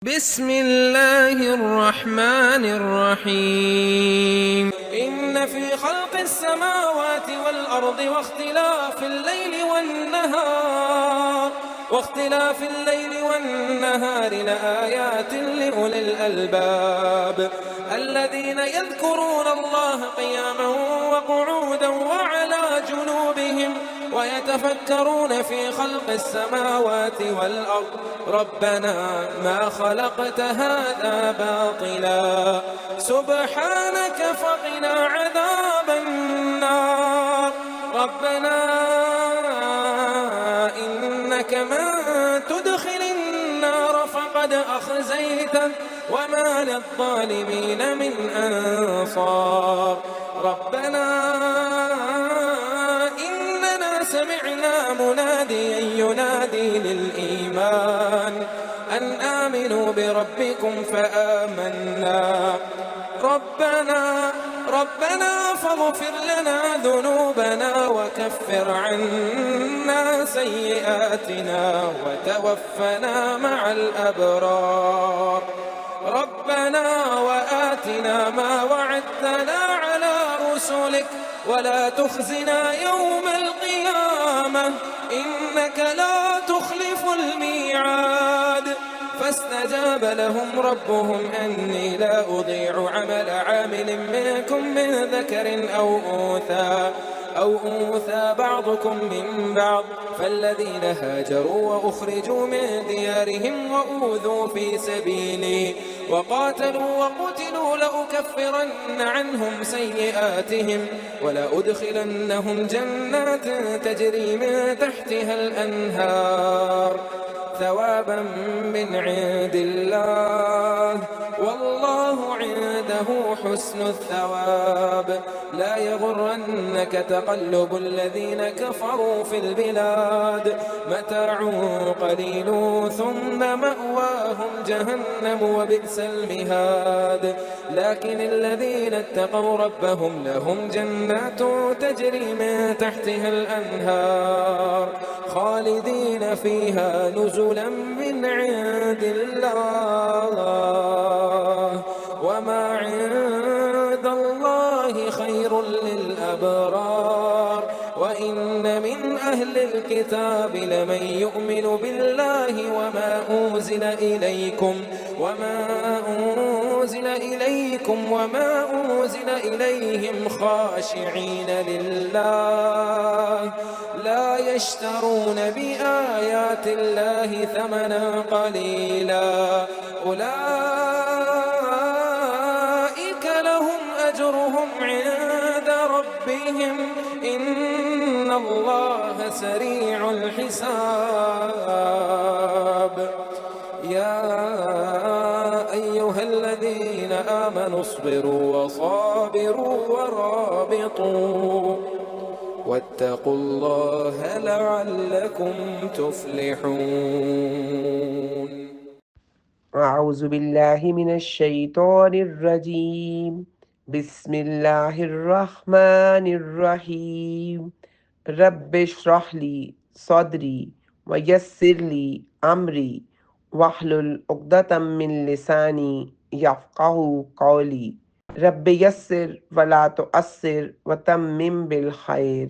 بسم الله الرحمن الرحيم. إن في خلق السماوات والأرض واختلاف الليل والنهار لآيات لأولي الألباب الذين يذكرون الله قياما وقعودا وعلى جنوبهم ويتفكرون في خلق السماوات والأرض ربنا ما خلقت هذا باطلا سبحانك فقنا عذاب النار. ربنا إنك من تدخل النار فقد أخزيته وما للظالمين من أنصار. ربنا سمعنا مناديا ينادي للإيمان أن آمنوا بربكم فآمنا. ربنا فاغفر لنا ذنوبنا وكفر عنا سيئاتنا وتوفنا مع الأبرار. ربنا وآتنا ما وعدتنا على رسلك ولا تخزنا يوم القيامة إنك لا تخلف الميعاد. فاستجاب لهم ربهم أني لا أضيع عمل عامل منكم من ذكر أو أنثى بعضكم من بعض فالذين هاجروا وأخرجوا من ديارهم وأوذوا في سبيلي وقاتلوا وقتلوا لأكفرن عنهم سيئاتهم ولأدخلنهم جنات تجري من تحتها الأنهار ثوابا من عند الله والله عنده حسن الثواب. لا يغرنك تقلب الذين كفروا في البلاد متاع قليل ثم مأواهم جهنم وبئس المهاد. لكن الذين اتقوا ربهم لهم جنات تجري من تحتها الأنهار خالدين فيها نزلا من عند الله وما عند الله خير للأبرار. وإن من أهل الكتاب لمن يؤمن بالله وما أنزل إليكم وما أنزل إليهم خاشعين لله لا يشترون بآيات الله ثمنا قليلا أولئك لهم أجرهم عند ربهم إن الله سريع الحساب. يا أيها الذين آمنوا اصبروا وصابروا ورابطوا واتقوا الله لعلكم تفلحون. أعوذ بالله من الشيطان الرجيم. بسم الله الرحمن الرحيم. رب اشرح لي صدري ويسر لي أمري واحلل عقدة من لساني يفقهوا قولي. رب يسر ولا تؤسر وتمم بالخير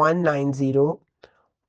190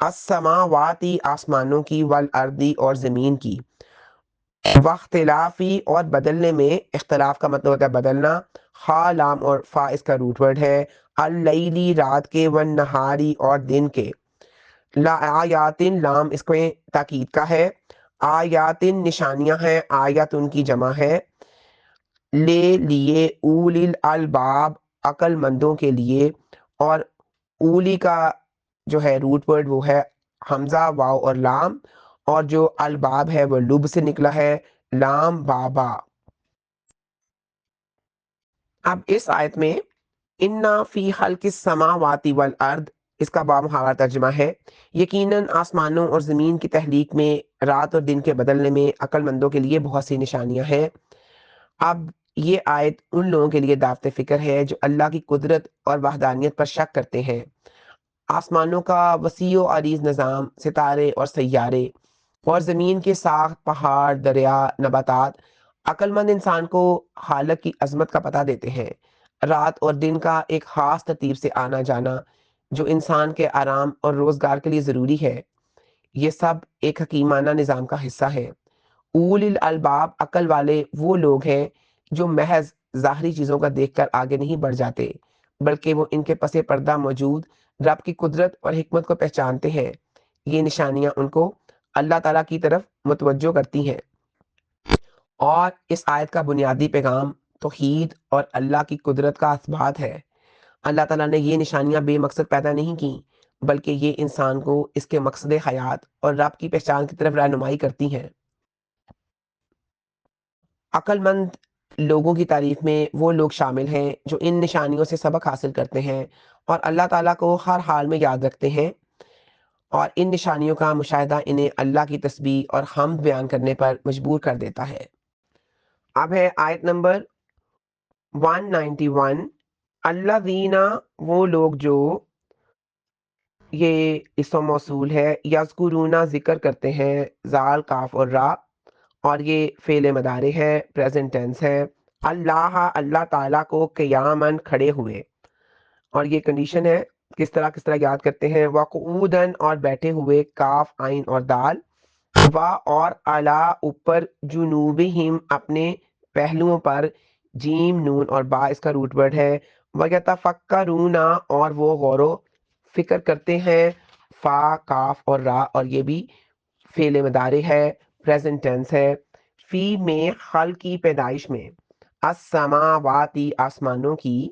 السماواتی آسمانوں کی، والارضی اور زمین کی، واختلافی اور بدلنے میں، اختلاف کا مطلب ہوتا ہے بدلنا، خا لام اور فا اس کا روٹ ورڈ ہے، اللیلی رات کے، والنہاری اور دن کے، لا آیاتن لام اس کو تاکید کا ہے، آیاتن نشانیاں ہیں، آیات ان کی جمع ہے، لے لیے، اولی الالباب عقل مندوں کے لیے، اور اولی کا جو ہے روٹ ورڈ وہ ہے حمزہ واو اور لام، اور جو الباب ہے وہ لب سے نکلا ہے، لام بابا۔ اب اس آیت میں انا فی خلق السماوات والارض، اس کا بامحاورہ ترجمہ ہے یقیناً آسمانوں اور زمین کی تخلیق میں، رات اور دن کے بدلنے میں عقل مندوں کے لیے بہت سی نشانیاں ہیں۔ اب یہ آیت ان لوگوں کے لیے دعوت فکر ہے جو اللہ کی قدرت اور وحدانیت پر شک کرتے ہیں۔ آسمانوں کا وسیع و عریض نظام، ستارے اور سیارے، اور زمین کے ساخت، پہاڑ، دریا، نباتات، عقل مند انسان کو خالق کی عظمت کا پتہ دیتے ہیں۔ رات اور دن کا ایک خاص ترتیب سے آنا جانا جو انسان کے آرام اور روزگار کے لیے ضروری ہے، یہ سب ایک حکیمانہ نظام کا حصہ ہے۔ اول الالباب عقل والے وہ لوگ ہیں جو محض ظاہری چیزوں کا دیکھ کر آگے نہیں بڑھ جاتے، بلکہ وہ ان کے پس پردہ موجود رب کی قدرت اور حکمت کو پہچانتے ہیں۔ یہ نشانیاں ان کو اللہ تعالیٰ کی طرف متوجہ کرتی ہیں۔ اور اس آیت کا بنیادی پیغام توحید اور اللہ کی قدرت کا اثبات ہے۔ اللہ تعالیٰ نے یہ نشانیاں بے مقصد پیدا نہیں کی، بلکہ یہ انسان کو اس کے مقصد حیات اور رب کی پہچان کی طرف رہنمائی کرتی ہیں۔ عقل مند لوگوں کی تعریف میں وہ لوگ شامل ہیں جو ان نشانیوں سے سبق حاصل کرتے ہیں اور اللہ تعالیٰ کو ہر حال میں یاد رکھتے ہیں، اور ان نشانیوں کا مشاہدہ انہیں اللہ کی تسبیح اور حمد بیان کرنے پر مجبور کر دیتا ہے۔ اب ہے آیت نمبر 191، الذین وہ لوگ جو، یہ اسم موصول ہے، یذکرون ذکر کرتے ہیں، زال کاف اور را، اور یہ فعل مضارع ہے، پریزنٹ ٹینس ہے، اللہ تعالیٰ کو قیاماً کھڑے ہوئے، اور یہ کنڈیشن ہے کس طرح یاد کرتے ہیں، وقعوداً اور بیٹھے ہوئے، کاف عین اور دال، و اور اعلیٰ اوپر، جنوبہم اپنے پہلوؤں پر، جیم نون اور با اس کا روٹ ورڈ ہے، ویتفکرون اور وہ غور و فکر کرتے ہیں، فا کاف اور را، اور یہ بھی فعل مضارع ہے، پریزنٹ ٹینس ہے، فی میں خلق کی پیدائش میں، السماواتی آسمانوں کی،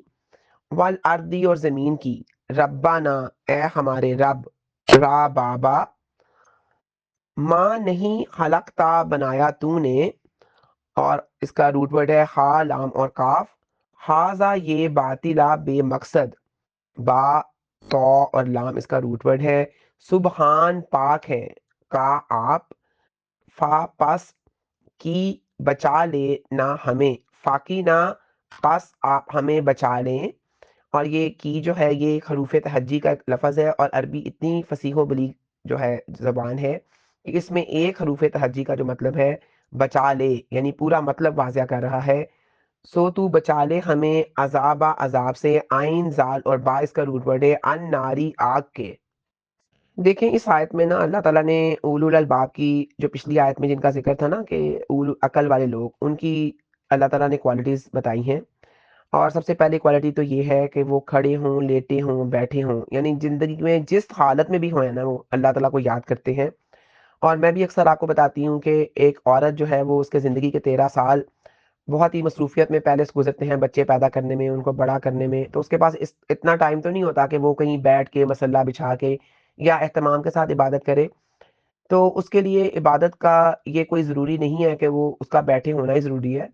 والارضی اور زمین کی، ربنا اے ہمارے رب، را بابا، ماں نہیں خلقتا بنایا تو نے، اور اس کا روٹ ورڈ ہے خا لام اور کاف، ہاذا یہ باطلا بے مقصد، با تو اور لام اس کا روٹ ورڈ ہے، سبحان پاک ہے، کا آپ، فا پس، کی بچا لے نہ ہمیں، فاکی نہ پس آپ ہمیں بچا لیں، اور یہ کی جو ہے یہ حروف تہجی کا ایک لفظ ہے، اور عربی اتنی فصیح و بلیغ جو ہے زبان ہے کہ اس میں ایک حروف تہجی کا جو مطلب ہے بچا لے، یعنی پورا مطلب واضح کر رہا ہے، سو تو بچا لے ہمیں عذاب سے، آئین زال اور با اس کا روٹ ورڈ ہے، ان ناری آگ کے۔ دیکھیں اس آیت میں نا اللہ تعالیٰ نے اولو الالباب کی، جو پچھلی آیت میں جن کا ذکر تھا نا کہ اولو عقل والے لوگ، ان کی اللہ تعالیٰ نے کوالٹیز بتائی ہیں، اور سب سے پہلی کوالٹی تو یہ ہے کہ وہ کھڑے ہوں، لیٹے ہوں، بیٹھے ہوں، یعنی زندگی میں جس حالت میں بھی ہوئے نا وہ اللہ تعالیٰ کو یاد کرتے ہیں۔ اور میں بھی اکثر آپ کو بتاتی ہوں کہ ایک عورت جو ہے وہ اس کے زندگی کے 13 سال بہت ہی مصروفیت میں پہلے سے گزرتے ہیں، بچے پیدا کرنے میں، ان کو بڑا کرنے میں، تو اس کے پاس اتنا ٹائم تو نہیں ہوتا کہ وہ کہیں بیٹھ کے مسلح بچھا کے یا اہتمام کے ساتھ عبادت کرے۔ تو اس کے لیے عبادت کا یہ کوئی ضروری نہیں ہے کہ وہ اس کا بیٹھے ہونا ہی ضروری ہے،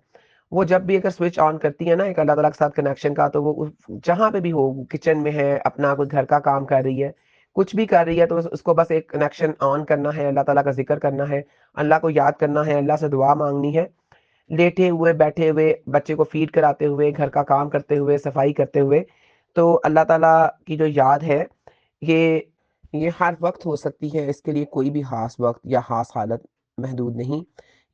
وہ جب بھی اگر سوئچ آن کرتی ہے نا ایک اللہ تعالیٰ کے ساتھ کنیکشن کا، تو وہ جہاں پہ بھی ہو، کچن میں ہے، اپنا کوئی گھر کا کام کر رہی ہے، کچھ بھی کر رہی ہے، تو اس کو بس ایک کنیکشن آن کرنا ہے، اللہ تعالیٰ کا ذکر کرنا ہے، اللہ کو یاد کرنا ہے، اللہ سے دعا مانگنی ہے، لیٹے ہوئے، بیٹھے ہوئے، بچے کو فیڈ کراتے ہوئے، گھر کا کام کرتے ہوئے، صفائی کرتے ہوئے، تو اللہ تعالیٰ کی جو یاد ہے یہ یہ ہر وقت ہو سکتی ہے، اس کے لیے کوئی بھی خاص وقت یا خاص حالت محدود نہیں۔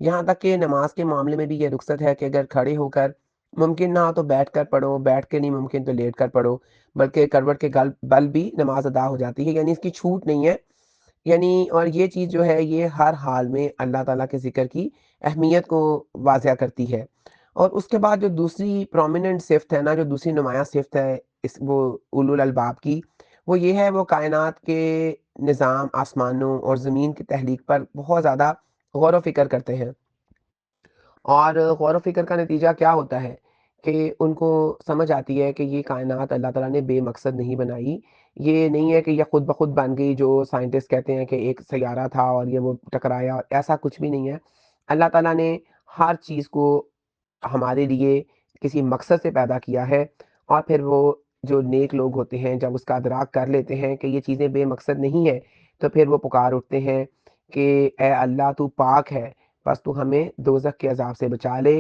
یہاں تک کہ نماز کے معاملے میں بھی یہ رخصت ہے کہ اگر کھڑے ہو کر ممکن نہ ہو تو بیٹھ کر پڑھو، بیٹھ کے نہیں ممکن تو لیٹ کر پڑھو، بلکہ کروٹ کے بل بھی نماز ادا ہو جاتی ہے، یعنی اس کی چھوٹ نہیں ہے یعنی اور یہ چیز جو ہے یہ ہر حال میں اللہ تعالیٰ کے ذکر کی اہمیت کو واضح کرتی ہے۔ اور اس کے بعد جو دوسری پرومیننٹ صفت ہے نا، جو دوسری نمایاں صفت ہے وہ اولو الالباب کی، وہ یہ ہے وہ کائنات کے نظام، آسمانوں اور زمین کی تحلیق پر بہت زیادہ غور و فکر کرتے ہیں۔ اور غور و فکر کا نتیجہ کیا ہوتا ہے کہ ان کو سمجھ آتی ہے کہ یہ کائنات اللہ تعالیٰ نے بے مقصد نہیں بنائی، یہ نہیں ہے کہ یہ خود بخود بن گئی جو سائنٹسٹ کہتے ہیں کہ ایک سیارہ تھا اور یہ وہ ٹکرایا، ایسا کچھ بھی نہیں ہے۔ اللہ تعالیٰ نے ہر چیز کو ہمارے لیے کسی مقصد سے پیدا کیا ہے، اور پھر وہ جو نیک لوگ ہوتے ہیں جب اس کا ادراک کر لیتے ہیں کہ یہ چیزیں بے مقصد نہیں ہے، تو پھر وہ پکار اٹھتے ہیں کہ اے اللہ تو پاک ہے، بس تو ہمیں دوزخ کے عذاب سے بچا لے۔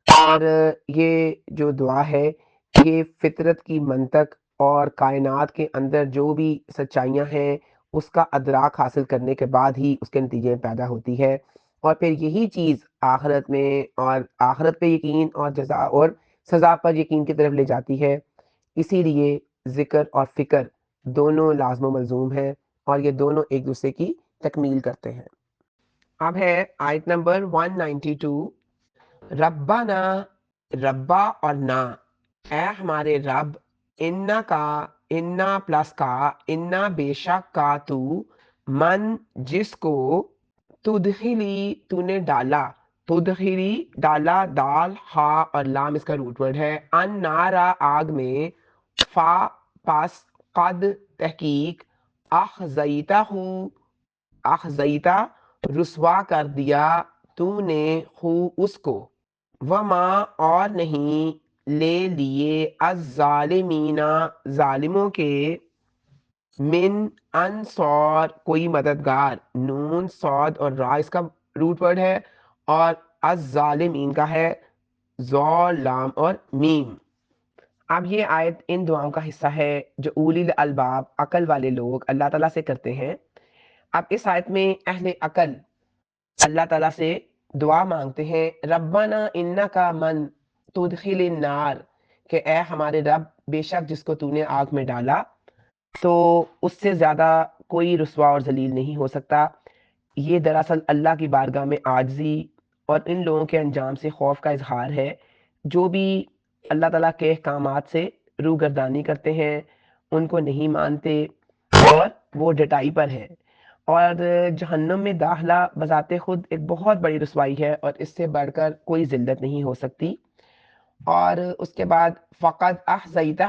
اور یہ جو دعا ہے یہ فطرت کی منطق اور کائنات کے اندر جو بھی سچائیاں ہیں اس کا ادراک حاصل کرنے کے بعد ہی اس کے نتیجے میں پیدا ہوتی ہے، اور پھر یہی چیز آخرت میں اور آخرت پہ یقین اور جزا اور سزا پر یقین کی طرف لے جاتی ہے۔ اسی لیے ذکر اور فکر دونوں لازم و ملزوم ہیں، اور یہ دونوں ایک دوسرے کی تکمیل کرتے ہیں۔ اب ہے آیت نمبر 192۔ ربنا، ربا اور نا، اے ہمارے رب، انا کا، انا پلس کا، انا بے شک کا تو، من جس کو، تدخلی تو نے ڈالا، تدخلی ڈالا، دال ہا اور لام اس کا روٹ ورڈ ہے، ان نارا آگ میں، فا پس، قد تحقیق، اخزیتا ہوں، اخزیتا رسوا کر دیا تو نے ہو اس کو، وما اور نہیں، لے لیے الظالمین ظالموں کے، من انصار کوئی مددگار، نون صاد اور را اس کا روٹ ورڈ ہے، اور الظالمین کا ہے زو لام اور میم۔ اب یہ آیت ان دعاؤں کا حصہ ہے جو اولی الالباب عقل والے لوگ اللہ تعالیٰ سے کرتے ہیں۔ اب اس آیت میں اہل عقل اللہ تعالیٰ سے دعا مانگتے ہیں، ربنا انکا من تدخل النار، کہ اے ہمارے رب بے شک جس کو تو نے آگ میں ڈالا تو اس سے زیادہ کوئی رسوا اور ذلیل نہیں ہو سکتا۔ یہ دراصل اللہ کی بارگاہ میں عاجزی اور ان لوگوں کے انجام سے خوف کا اظہار ہے جو بھی اللہ تعالیٰ کے احکامات سے روگردانی کرتے ہیں، ان کو نہیں مانتے اور وہ ڈٹائی پر ہے۔ اور جہنم میں داخلہ بذات خود ایک بہت بڑی رسوائی ہے، اور اس سے بڑھ کر کوئی ذلت نہیں ہو سکتی۔ اور اس کے بعد فقط احزیتہ،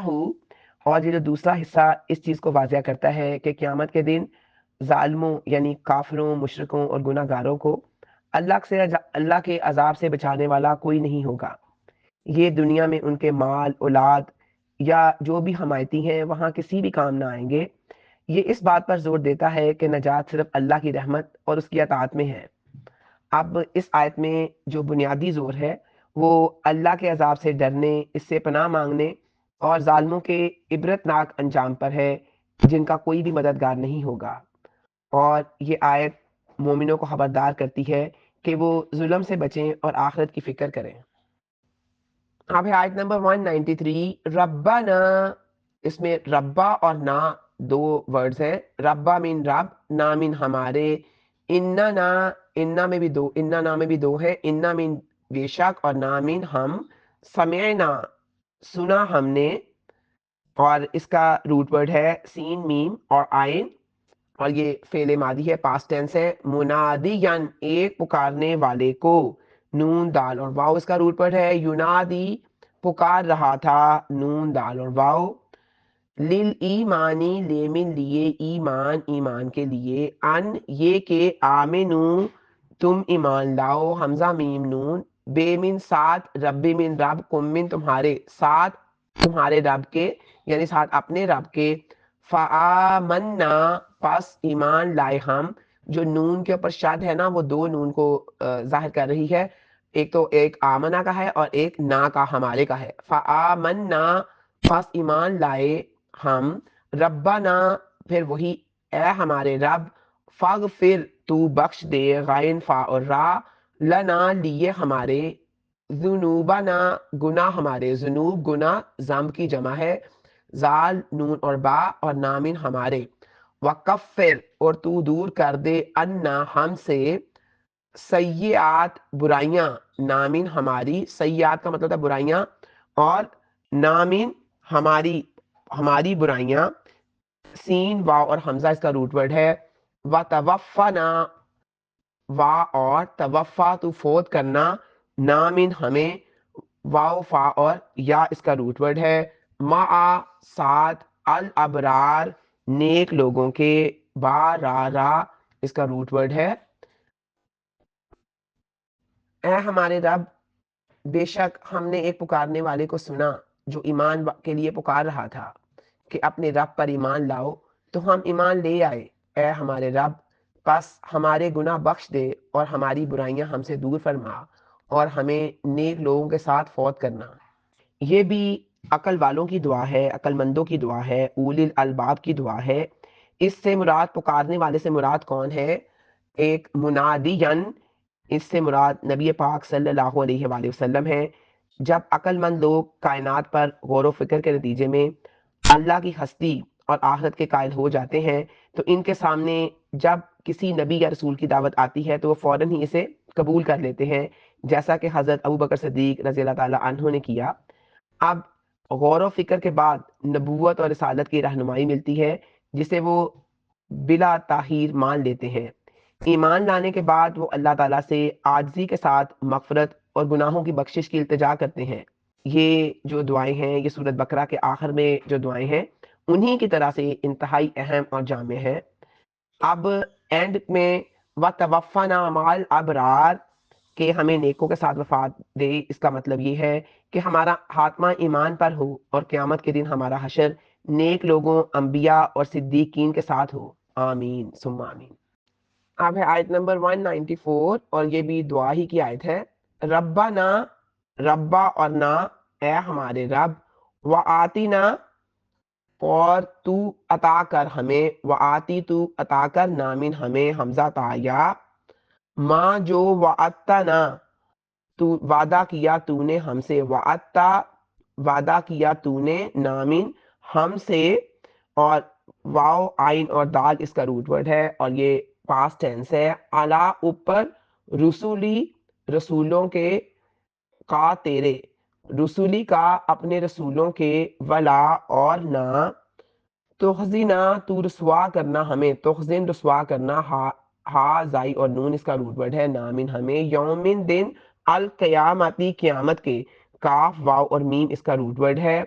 اور یہ جو دوسرا حصہ اس چیز کو واضح کرتا ہے کہ قیامت کے دن ظالموں یعنی کافروں، مشرکوں اور گناہ گاروں کو اللہ کے عذاب سے بچانے والا کوئی نہیں ہوگا۔ یہ دنیا میں ان کے مال، اولاد یا جو بھی حمایتی ہیں وہاں کسی بھی کام نہ آئیں گے۔ یہ اس بات پر زور دیتا ہے کہ نجات صرف اللہ کی رحمت اور اس کی اطاعت میں ہے۔ اب اس آیت میں جو بنیادی زور ہے وہ اللہ کے عذاب سے ڈرنے، اس سے پناہ مانگنے اور ظالموں کے عبرتناک انجام پر ہے جن کا کوئی بھی مددگار نہیں ہوگا۔ اور یہ آیت مومنوں کو خبردار کرتی ہے کہ وہ ظلم سے بچیں اور آخرت کی فکر کریں۔ اب ہے آیت نمبر 193، ربنا، اس میں ربا اور نا دو ورڈز ہیں، ربا مین رب، نا مین ہمارے، اننا، انا میں بھی دو، انا نا میں بھی دو ہے، انا مین بے شک اور نا مین ہم، سمعنا سنا ہم نے، اور اس کا روٹ ورڈ ہے سین میم اور آئین، اور یہ فعل ماضی ہے، پاسٹ ٹینس ہے، منادین ایک پکارنے والے کو، نون دال اور واؤ اس کا روٹ ورڈ ہے، ینادی پکار رہا تھا، نون دال اور واؤ، لل ایمانی لیمن لیے، ایمان ایمان کے لیے، ان یہ کہ آمنو تم ایمان لاؤ، حمزہ میم نون، بے من ساتھ، رب من رب، کم من تمہارے، ساتھ تمہارے رب کے یعنی ساتھ اپنے رب کے، فآمنا پس ایمان لائے ہم، جو نون کے اوپر شد ہے نا وہ دو نون کو ظاہر کر رہی ہے، ایک تو ایک آمنا کا ہے اور ایک نا کا ہمارے کا ہے، فآمنا پس ایمان لائے ہم، ربنا پھر وہی اے ہمارے رب، فاغفر تو بخش دے، غائن فا اور را، لنا لیے ہمارے، ذنوبنا گناہ ہمارے، ذنوب گناہ ذنب کی جمع ہے، زال نون اور با اور نامن ہمارے، وکفر اور تو دور کر دے انا ہم سے سیئات برائیاں، نامن ہماری، سیئات کا مطلب ہے برائیاں، اور نامن ہماری ہماری برائیاں، سین واو اور حمزہ اس کا روٹ ورڈ ہے، وتوفنا وا اور توفا تو فوت کرنا، نامن ہمیں، واو فا اور یا اس کا روٹ ورڈ ہے، ما ساتھ، الابرار نیک لوگوں کے، با را را اس کا روٹ ورڈ ہے۔ اے ہمارے رب، بے شک ہم نے ایک پکارنے والے کو سنا جو ایمان کے لیے پکار رہا تھا کہ اپنے رب پر ایمان لاؤ، تو ہم ایمان لے آئے۔ اے ہمارے رب، پس ہمارے گناہ بخش دے اور ہماری برائیاں ہم سے دور فرما اور ہمیں نیک لوگوں کے ساتھ فوت کرنا۔ یہ بھی عقل والوں کی دعا ہے، عقل مندوں کی دعا ہے، اولی الالباب کی دعا ہے۔ اس سے مراد، پکارنے والے سے مراد کون ہے؟ ایک منادین، اس سے مراد نبی پاک صلی اللہ علیہ وآلہ وسلم ہے۔ جب عقل مند لوگ کائنات پر غور و فکر کے نتیجے میں اللہ کی ہستی اور آخرت کے قائل ہو جاتے ہیں تو ان کے سامنے جب کسی نبی یا رسول کی دعوت آتی ہے تو وہ فوراً ہی اسے قبول کر لیتے ہیں، جیسا کہ حضرت ابوبکر صدیق رضی اللہ تعالیٰ عنہ نے کیا۔ اب غور و فکر کے بعد نبوت اور رسالت کی رہنمائی ملتی ہے جسے وہ بلا تاخیر مان لیتے ہیں۔ ایمان لانے کے بعد وہ اللہ تعالیٰ سے عاجزی کے ساتھ مغفرت اور گناہوں کی بخشش کی التجا کرتے ہیں۔ یہ جو دعائیں ہیں، یہ سورۃ بقرہ کے آخر میں جو دعائیں ہیں، انہی کی طرح سے انتہائی اہم اور جامع ہے۔ اب اینڈ میں وَتَوَفَّنَا مَعَ الْأَبْرَارِ کہ ہمیں نیکوں کے ساتھ وفات دے، اس کا مطلب یہ ہے کہ ہمارا خاتمہ ایمان پر ہو اور قیامت کے دن ہمارا حشر نیک لوگوں، انبیاء اور صدیقین کے ساتھ ہو، آمین ثم آمین۔ اب ہے آیت نمبر 194 اور یہ بھی دعا ہی کی آیت ہے۔ ربنا، ربا اور نا، اے ہمارے رب، وآتینا اور تو عطا کر ہمیں، وآتی تو عطا کر، نامن ہمیں، حمزہ تایا، ماں جو وعدتنا تو وعدہ کیا تو نے ہم سے، وعدتا وعدہ کیا تو نے، نامن ہم سے، اور واو آئین اور دال اس کا روٹ ورڈ ہے اور یہ پاسٹ ٹینس ہے، اعلیٰ اوپر، رسولی رسولوں کے، کا تیرے، رسولی کا اپنے رسولوں کے، ولا اور نہ، تخزنا تو رسوا کرنا ہمیں، تخزن رسوا کرنا، ہا زائی اور نون اس کا روٹ ورڈ ہے، نامن ہمیں، یومن دن، القیامتی قیامت کے، کاف واو اور میم اس کا روٹ ورڈ ہے،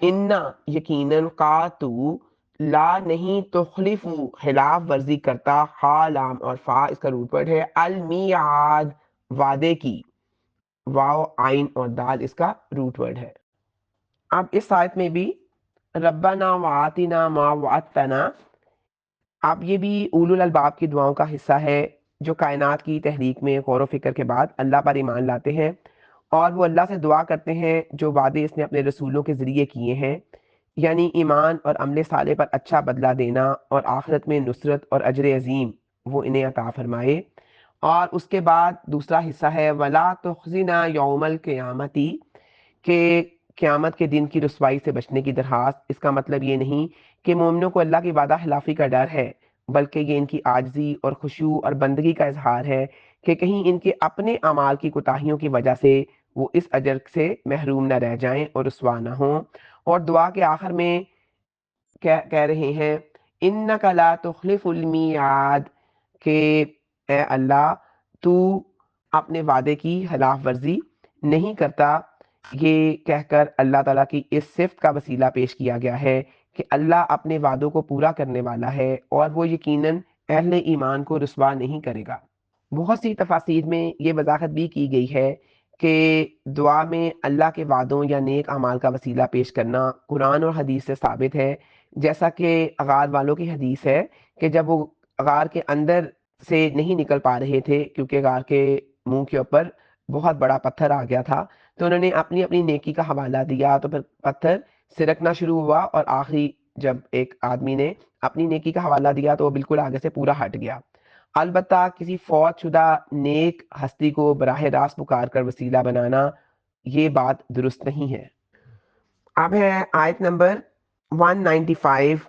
انا یقیناً، کا تو لا نہیں، تخلف خلاف ورزی کرتا، ہا لام اور فا اس کا روٹ ورڈ ہے، المیعاد وعدے کی، واو آئین اور دال اس کا روٹ ورڈ ہے۔ اب اس آیت میں بھی ربنا وآتنا ما وعدتنا، اب یہ بھی اولو الالباب کی دعاؤں کا حصہ ہے جو کائنات کی تحریک میں غور و فکر کے بعد اللہ پر ایمان لاتے ہیں اور وہ اللہ سے دعا کرتے ہیں جو وعدے اس نے اپنے رسولوں کے ذریعے کیے ہیں، یعنی ایمان اور عمل صالح پر اچھا بدلہ دینا اور آخرت میں نصرت اور اجر عظیم وہ انہیں عطا فرمائے۔ اور اس کے بعد دوسرا حصہ ہے ولا تخزنا یوم القیامتی کہ قیامت کے دن کی رسوائی سے بچنے کی درخواست۔ اس کا مطلب یہ نہیں کہ مومنوں کو اللہ کی وعدہ خلافی کا ڈر ہے، بلکہ یہ ان کی عاجزی اور خشوع اور بندگی کا اظہار ہے کہ کہیں ان کے اپنے اعمال کی کوتاہیوں کی وجہ سے وہ اس اجر سے محروم نہ رہ جائیں اور رسوا نہ ہوں۔ اور دعا کے آخر میں کہہ رہے ہیں انک لا تخلف المیعاد کہ اے اللہ تو اپنے وعدے کی خلاف ورزی نہیں کرتا۔ یہ کہہ کر اللہ تعالیٰ کی اس صفت کا وسیلہ پیش کیا گیا ہے کہ اللہ اپنے وعدوں کو پورا کرنے والا ہے اور وہ یقیناً اہل ایمان کو رسوا نہیں کرے گا۔ بہت سی تفاسیر میں یہ وضاحت بھی کی گئی ہے کہ دعا میں اللہ کے وعدوں یا نیک اعمال کا وسیلہ پیش کرنا قرآن اور حدیث سے ثابت ہے، جیسا کہ غار والوں کی حدیث ہے کہ جب وہ غار کے اندر سے نہیں نکل پا رہے تھے کیونکہ غار کے منہ کے اوپر بہت بڑا پتھر آ گیا تھا، تو انہوں نے اپنی اپنی نیکی کا حوالہ دیا تو پھر پتھر سرکنا شروع ہوا اور آخری جب ایک آدمی نے اپنی نیکی کا حوالہ دیا تو وہ بالکل آگے سے پورا ہٹ گیا۔ البتہ کسی فوت شدہ نیک ہستی کو براہ راست پکار کر وسیلہ بنانا یہ بات درست نہیں ہے۔ اب ہے آیت نمبر 195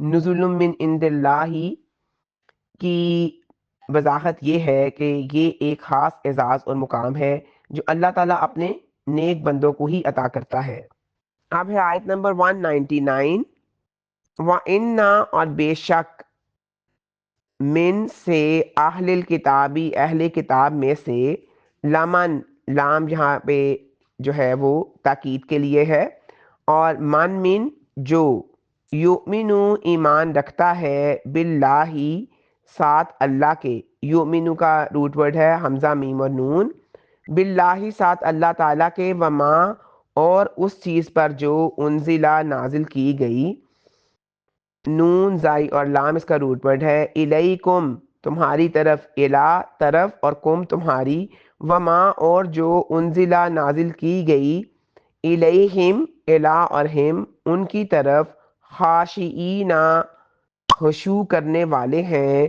نزل من عند اللہ کی وضاحت یہ ہے کہ یہ ایک خاص اعزاز اور مقام ہے جو اللہ تعالیٰ اپنے نیک بندوں کو ہی عطا کرتا ہے۔ اب ہے آیت نمبر 199، وَإِنَّا اور بے شک من سے اہل الکتابی اہل کتاب میں سے لمن، لام یہاں پہ جو ہے وہ تاکید کے لیے ہے، اور من جو یؤمنو ایمان رکھتا ہے باللہ ساتھ اللہ کے، یؤمنو کا روٹ ورڈ ہے حمزہ میم اور نون، باللہ ساتھ اللہ تعالیٰ کے، وما اور اس چیز پر جو انزلہ نازل کی گئی، نون زائی اور لام اس کا روٹ ورڈ ہے، الیکم تمہاری طرف، الا طرف اور کم تمہاری، وما اور جو انزلہ نازل کی گئی، الیہم الا اور ہم ان کی طرف، خاشعین خشوع کرنے والے ہیں،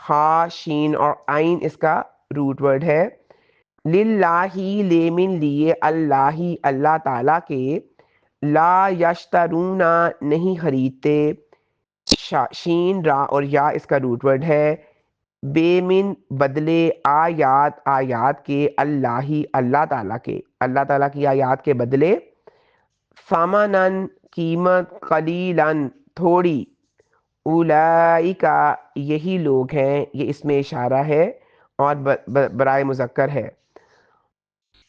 خاشین اور عین اس کا روٹ ورڈ ہے، للہ لیمن لیے، اللہ اللہ تعالیٰ کے، لا یشترون نہیں خریدتے، شین را اور یا اس کا روٹ ورڈ ہے، بے من بدلے، آیات آیات کے، اللہ اللہ تعالیٰ کے، اللہ تعالیٰ کی آیات کے بدلے، ثمنن قیمت، قلیلن تھوڑی، اولئکا یہی لوگ ہیں، یہ اس میں اشارہ ہے اور برائے مذکر ہے،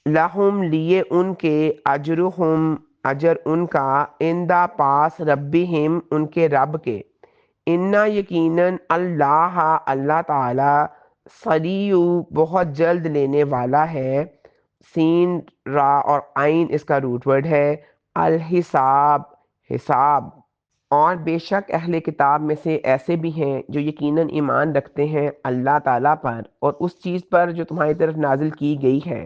لہم لیے ان کے، اجرہم اجر ان کا، اندہ پاس، ربہم ان کے رب کے، انا یقیناً اللہ اللہ تعالی، سریع بہت جلد لینے والا ہے، سین را اور عین اس کا روٹ ورڈ ہے، الحساب حساب، اور بے شک اہل کتاب میں سے ایسے بھی ہیں جو یقیناً ایمان رکھتے ہیں اللہ تعالیٰ پر اور اس چیز پر جو تمہاری طرف نازل کی گئی ہے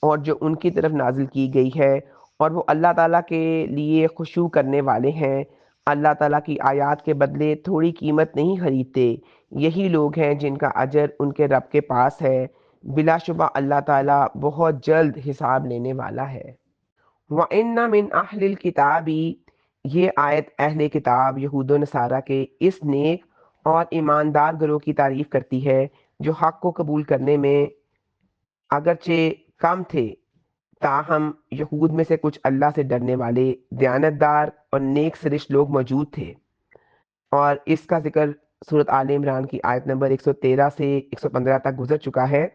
اور جو ان کی طرف نازل کی گئی ہے، اور وہ اللہ تعالیٰ کے لیے خشوع کرنے والے ہیں، اللہ تعالیٰ کی آیات کے بدلے تھوڑی قیمت نہیں خریدتے، یہی لوگ ہیں جن کا اجر ان کے رب کے پاس ہے، بلا شبہ اللہ تعالیٰ بہت جلد حساب لینے والا ہے۔ وَإِنَّ مِنْ أَهْلِ الْكِتَابِ یہ آیت اہل کتاب یہود و نصارہ کے اس نیک اور ایماندار گروہ کی تعریف کرتی ہے جو حق کو قبول کرنے میں اگرچہ کم تھے، تاہم یہود میں سے کچھ اللہ سے ڈرنے والے، دیانتدار اور نیک سرشت لوگ موجود تھے، اور اس کا ذکر سورۃ آل عمران کی آیت نمبر 113 سے 115 تک گزر چکا ہے۔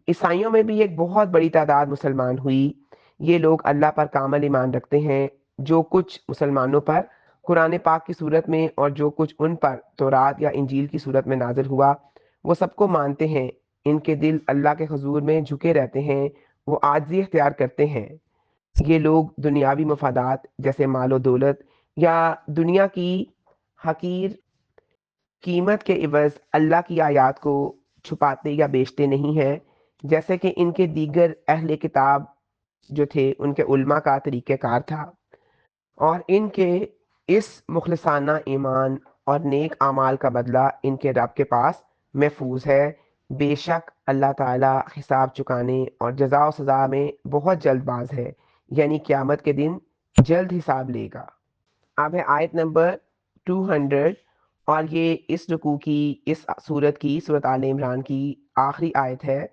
عیسائیوں میں بھی ایک بہت بڑی تعداد مسلمان ہوئی، یہ لوگ اللہ پر کامل ایمان رکھتے ہیں، جو کچھ مسلمانوں پر قرآن پاک کی صورت میں اور جو کچھ ان پر تورات یا انجیل کی صورت میں نازل ہوا وہ سب کو مانتے ہیں، ان کے دل اللہ کے حضور میں جھکے رہتے ہیں، وہ عاجزی اختیار کرتے ہیں، یہ لوگ دنیاوی مفادات جیسے مال و دولت یا دنیا کی حقیر قیمت کے عوض اللہ کی آیات کو چھپاتے یا بیچتے نہیں ہیں، جیسے کہ ان کے دیگر اہل کتاب جو تھے ان کے علماء کا طریقہ کار تھا، اور ان کے اس مخلصانہ ایمان اور نیک اعمال کا بدلہ ان کے رب کے پاس محفوظ ہے، بے شک اللہ تعالیٰ حساب چکانے اور جزا و سزا میں بہت جلد باز ہے، یعنی قیامت کے دن جلد حساب لے گا۔ اب ہے آیت نمبر 200، اور یہ اس رکوع کی، اس سورت کی، سورت آل عمران کی آخری آیت ہے۔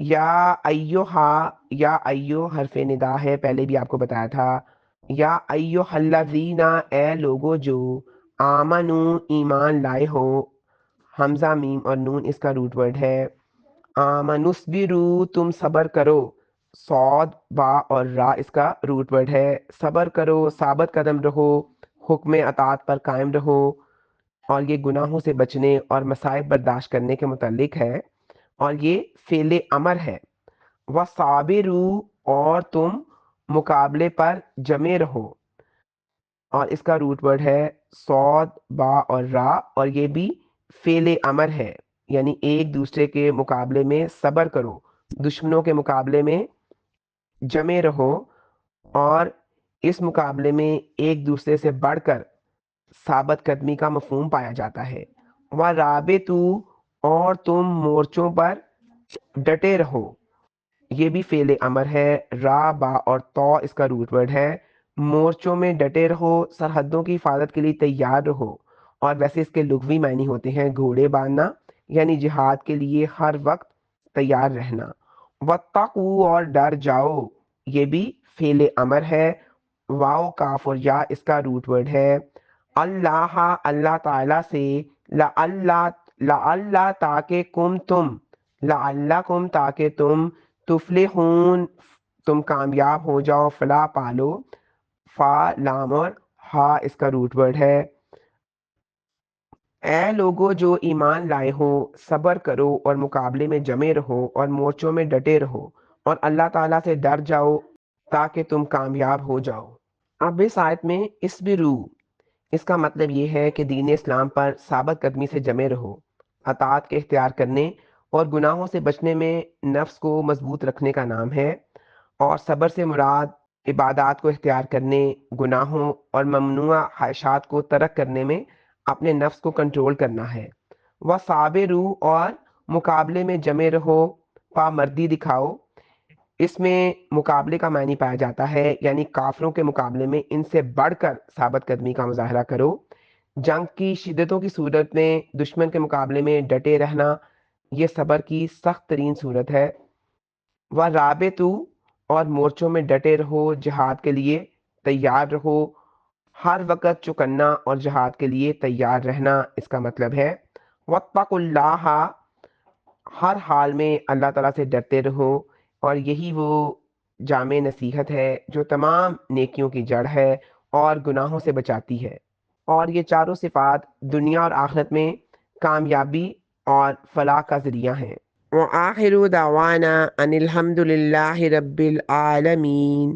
یا ایوہا، یا ایو حرف ندا ہے، پہلے بھی آپ کو بتایا تھا، یا ایوہ الذین اے لوگو جو آمنو ایمان لائے ہو، حمزہ میم اور نون اس کا روٹ ورڈ ہے، آمنسبرو تم صبر کرو، صاد با اور را اس کا روٹ ورڈ ہے، صبر کرو، ثابت قدم رہو، حکم اطاعت پر قائم رہو، اور یہ گناہوں سے بچنے اور مصائب برداشت کرنے کے متعلق ہے، اور یہ فعل امر ہے، وَصَابِرُوا اور تم مقابلے پر جمے رہو، اور اس کا روٹ ورڈ ہے صاد با اور را، اور یہ بھی فعل امر ہے، یعنی ایک دوسرے کے مقابلے میں صبر کرو، دشمنوں کے مقابلے میں جمے رہو، اور اس مقابلے میں ایک دوسرے سے بڑھ کر ثابت قدمی کا مفہوم پایا جاتا ہے، وَرَابِطُوا اور تم مورچوں پر ڈٹے رہو، یہ بھی فعل امر ہے، را با اور تو اس کا روٹ ورڈ ہے، مورچوں میں ڈٹے رہو، سرحدوں کی حفاظت کے لیے تیار رہو، اور ویسے اس کے لغوی معنی ہوتے ہیں گھوڑے باندھنا، یعنی جہاد کے لیے ہر وقت تیار رہنا۔ وَاتَّقُوا اور ڈر جاؤ، یہ بھی فعل امر ہے، واو کاف اور یا اس کا روٹ ورڈ ہے۔ اللہ اللہ تعالیٰ سے، لعلہ تاکہ لعلکم تاکہ تم تفلحون تم کامیاب ہو جاؤ، فلاح پالو، فا لام اور ہا اس کا روٹ ورڈ ہے۔ اے لوگو جو ایمان لائے ہو، صبر کرو اور مقابلے میں جمے رہو اور مورچوں میں ڈٹے رہو اور اللہ تعالیٰ سے ڈر جاؤ تاکہ تم کامیاب ہو جاؤ۔ اب اس آیت میں اصبرو، اس کا مطلب یہ ہے کہ دین اسلام پر ثابت قدمی سے جمے رہو، اطاعت کے اختیار کرنے اور گناہوں سے بچنے میں نفس کو مضبوط رکھنے کا نام ہے، اور صبر سے مراد عبادات کو اختیار کرنے، گناہوں اور ممنوع خواہشات کو ترک کرنے میں اپنے نفس کو کنٹرول کرنا ہے۔ وَصَابِرُوا اور مقابلے میں جمے رہو، پامردی دکھاؤ، اس میں مقابلے کا معنی پایا جاتا ہے، یعنی کافروں کے مقابلے میں ان سے بڑھ کر ثابت قدمی کا مظاہرہ کرو۔ جنگ کی شدتوں کی صورت میں دشمن کے مقابلے میں ڈٹے رہنا یہ صبر کی سخت ترین صورت ہے۔ وَرَابِطُوا اور مورچوں میں ڈٹے رہو، جہاد کے لیے تیار رہو، ہر وقت چکنا اور جہاد کے لیے تیار رہنا اس کا مطلب ہے۔ وَاتَّقُوا اللَّهَ ہر حال میں اللہ تعالیٰ سے ڈرتے رہو، اور یہی وہ جامع نصیحت ہے جو تمام نیکیوں کی جڑ ہے اور گناہوں سے بچاتی ہے، اور یہ چاروں صفات دنیا اور آخرت میں کامیابی اور فلاح کا ذریعہ ہیں۔ وآخر دعوانا ان الحمد للہ رب العالمین۔